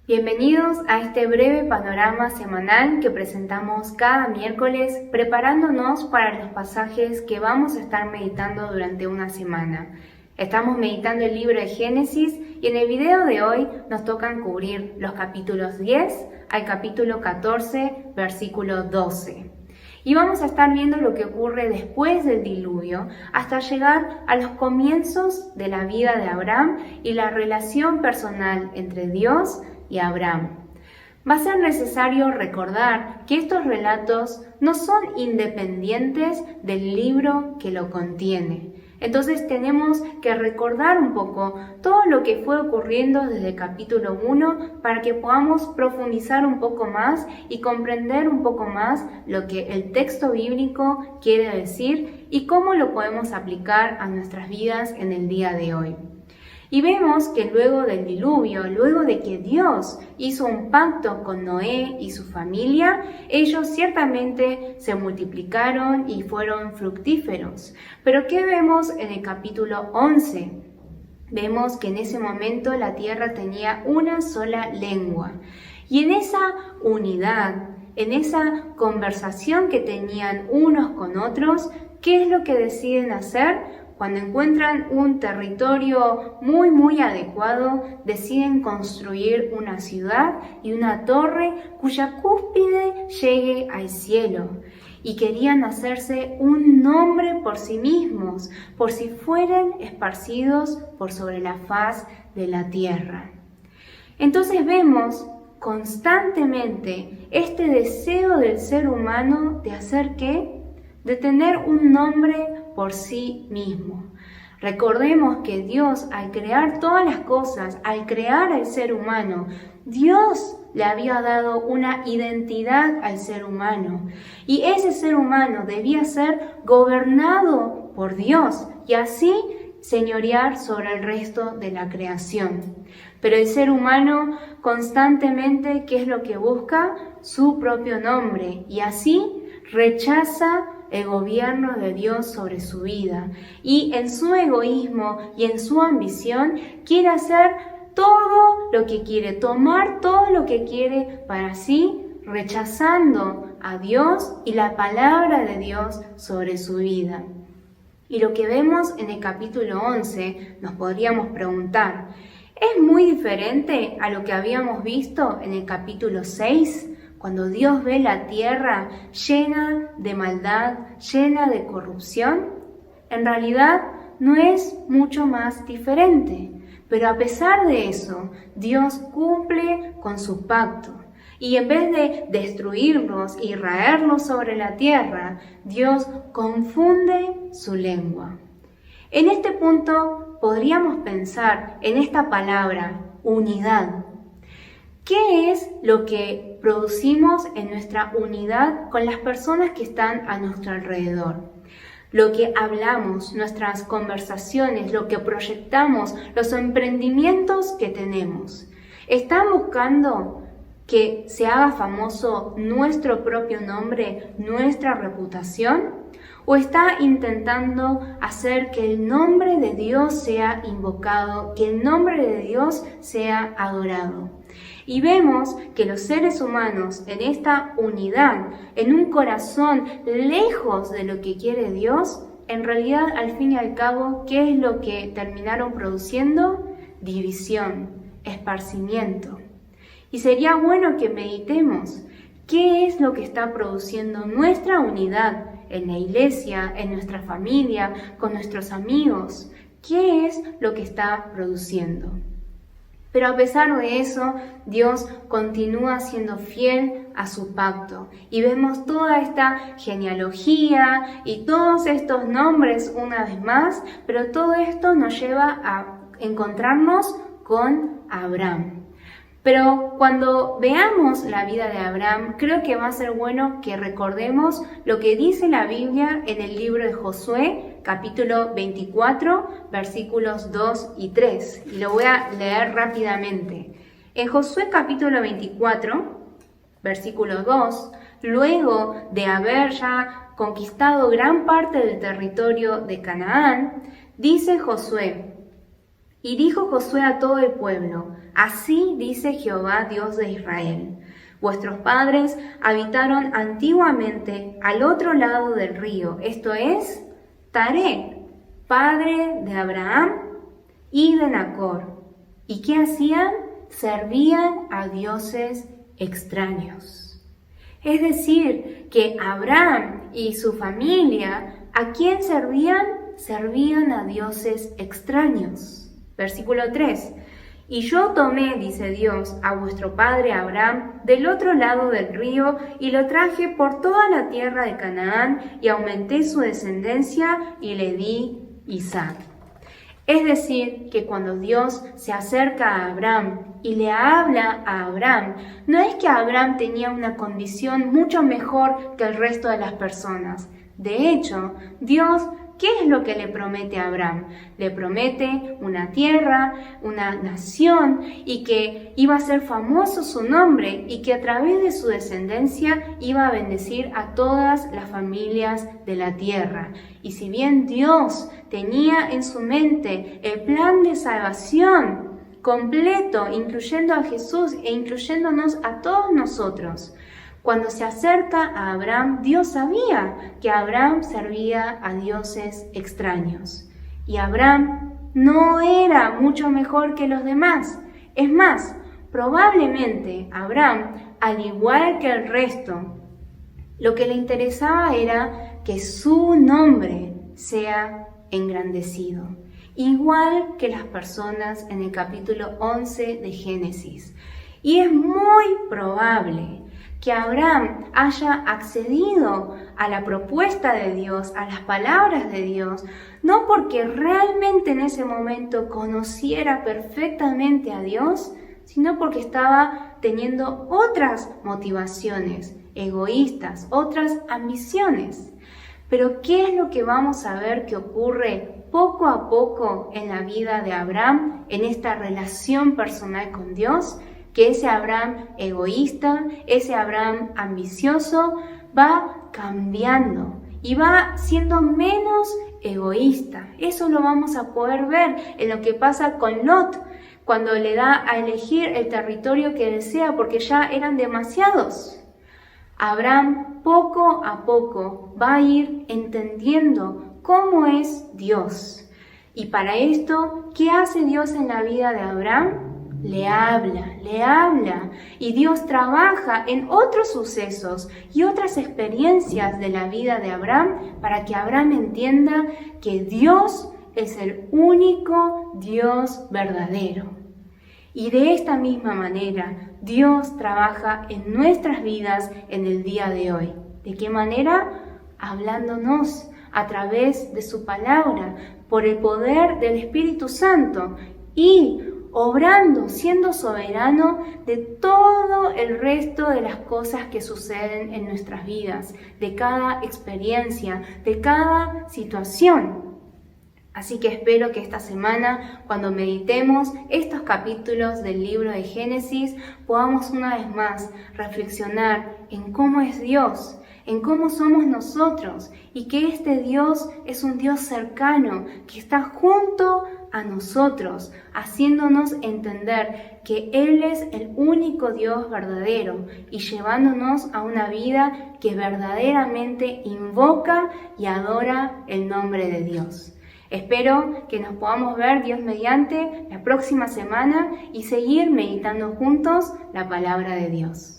Bienvenidos a este breve panorama semanal que presentamos cada miércoles, preparándonos para los pasajes que vamos a estar meditando durante una semana. Estamos meditando el libro de Génesis y en el video de hoy nos tocan cubrir los capítulos 10 al capítulo 14, versículo 12. Y vamos a estar viendo lo que ocurre después del diluvio hasta llegar a los comienzos de la vida de Abraham y la relación personal entre Dios y Abraham. Va a ser necesario recordar que estos relatos no son independientes del libro que lo contiene. Entonces tenemos que recordar un poco todo lo que fue ocurriendo desde el capítulo 1 para que podamos profundizar un poco más y comprender un poco más lo que el texto bíblico quiere decir y cómo lo podemos aplicar a nuestras vidas en el día de hoy. Y vemos que luego del diluvio, luego de que Dios hizo un pacto con Noé y su familia, ellos ciertamente se multiplicaron y fueron fructíferos. Pero ¿qué vemos en el capítulo 11? Vemos que en ese momento la tierra tenía una sola lengua. Y en esa unidad, en esa conversación que tenían unos con otros, ¿qué es lo que deciden hacer? Cuando encuentran un territorio muy adecuado, deciden construir una ciudad y una torre cuya cúspide llegue al cielo. Y querían hacerse un nombre por sí mismos, por si fueran esparcidos por sobre la faz de la tierra. Entonces vemos constantemente este deseo del ser humano de hacer ¿qué? De tener un nombre por sí mismo. Recordemos que Dios, al crear todas las cosas, al crear al ser humano, Dios le había dado una identidad al ser humano. Y ese ser humano debía ser gobernado por Dios y así señorear sobre el resto de la creación. Pero el ser humano constantemente, ¿qué es lo que busca? Su propio nombre y así rechaza el gobierno de Dios sobre su vida y en su egoísmo y en su ambición quiere hacer todo lo que quiere, tomar todo lo que quiere para sí, rechazando a Dios y la palabra de Dios sobre su vida. Y lo que vemos en el capítulo 11 nos podríamos preguntar, ¿es muy diferente a lo que habíamos visto en el capítulo 6? Cuando Dios ve la tierra llena de maldad, llena de corrupción, en realidad no es mucho más diferente. Pero a pesar de eso, Dios cumple con su pacto. Y en vez de destruirlos y raerlos sobre la tierra, Dios confunde su lengua. En este punto podríamos pensar en esta palabra, unidad. ¿Qué es lo que producimos en nuestra unidad con las personas que están a nuestro alrededor? Lo que hablamos, nuestras conversaciones, lo que proyectamos, los emprendimientos que tenemos. ¿Están buscando que se haga famoso nuestro propio nombre, nuestra reputación? ¿O está intentando hacer que el nombre de Dios sea invocado, que el nombre de Dios sea adorado? Y vemos que los seres humanos en esta unidad, en un corazón lejos de lo que quiere Dios, en realidad al fin y al cabo, ¿qué es lo que terminaron produciendo? División, esparcimiento. Y sería bueno que meditemos qué es lo que está produciendo nuestra unidad en la iglesia, en nuestra familia, con nuestros amigos. ¿Qué es lo que está produciendo? Pero a pesar de eso, Dios continúa siendo fiel a su pacto. Y vemos toda esta genealogía y todos estos nombres una vez más, pero todo esto nos lleva a encontrarnos con Abraham. Pero cuando veamos la vida de Abraham, creo que va a ser bueno que recordemos lo que dice la Biblia en el libro de Josué, capítulo 24, versículos 2 y 3. Y lo voy a leer rápidamente. En Josué capítulo 24, versículo 2, luego de haber ya conquistado gran parte del territorio de Canaán, dice Josué: Y dijo Josué a todo el pueblo: Así dice Jehová, Dios de Israel: Vuestros padres habitaron antiguamente al otro lado del río, esto es, Taré, padre de Abraham y de Nacor. ¿Y qué hacían? Servían a dioses extraños. Es decir, que Abraham y su familia, ¿a quién servían? Servían a dioses extraños. Versículo 3. Y yo tomé, dice Dios, a vuestro padre Abraham del otro lado del río y lo traje por toda la tierra de Canaán y aumenté su descendencia y le di Isaac. Es decir, que cuando Dios se acerca a Abraham y le habla a Abraham, no es que Abraham tenía una condición mucho mejor que el resto de las personas. De hecho, Dios, ¿qué es lo que le promete a Abraham? Le promete una tierra, una nación y que iba a ser famoso su nombre y que a través de su descendencia iba a bendecir a todas las familias de la tierra. Y si bien Dios tenía en su mente el plan de salvación completo, incluyendo a Jesús e incluyéndonos a todos nosotros, cuando se acerca a Abraham, Dios sabía que Abraham servía a dioses extraños. Y Abraham no era mucho mejor que los demás. Es más, probablemente Abraham, al igual que el resto, lo que le interesaba era que su nombre sea engrandecido. Igual que las personas en el capítulo 11 de Génesis. Y es muy probable que Abraham haya accedido a la propuesta de Dios, a las palabras de Dios, no porque realmente en ese momento conociera perfectamente a Dios, sino porque estaba teniendo otras motivaciones egoístas, otras ambiciones. Pero ¿qué es lo que vamos a ver que ocurre poco a poco en la vida de Abraham, en esta relación personal con Dios? Que ese Abraham egoísta, ese Abraham ambicioso, va cambiando y va siendo menos egoísta. Eso lo vamos a poder ver en lo que pasa con Lot, cuando le da a elegir el territorio que desea, porque ya eran demasiados. Abraham poco a poco va a ir entendiendo cómo es Dios. Y para esto, ¿qué hace Dios en la vida de Abraham? Le habla y Dios trabaja en otros sucesos y otras experiencias de la vida de Abraham para que Abraham entienda que Dios es el único Dios verdadero. Y de esta misma manera Dios trabaja en nuestras vidas en el día de hoy. ¿De qué manera? Hablándonos a través de su palabra, por el poder del Espíritu Santo y obrando, siendo soberano de todo el resto de las cosas que suceden en nuestras vidas, de cada experiencia, de cada situación. Así que espero que esta semana, cuando meditemos estos capítulos del libro de Génesis, podamos una vez más reflexionar en cómo es Dios, en cómo somos nosotros y que este Dios es un Dios cercano, que está junto a nosotros, haciéndonos entender que Él es el único Dios verdadero y llevándonos a una vida que verdaderamente invoca y adora el nombre de Dios. Espero que nos podamos ver, Dios mediante, la próxima semana y seguir meditando juntos la palabra de Dios.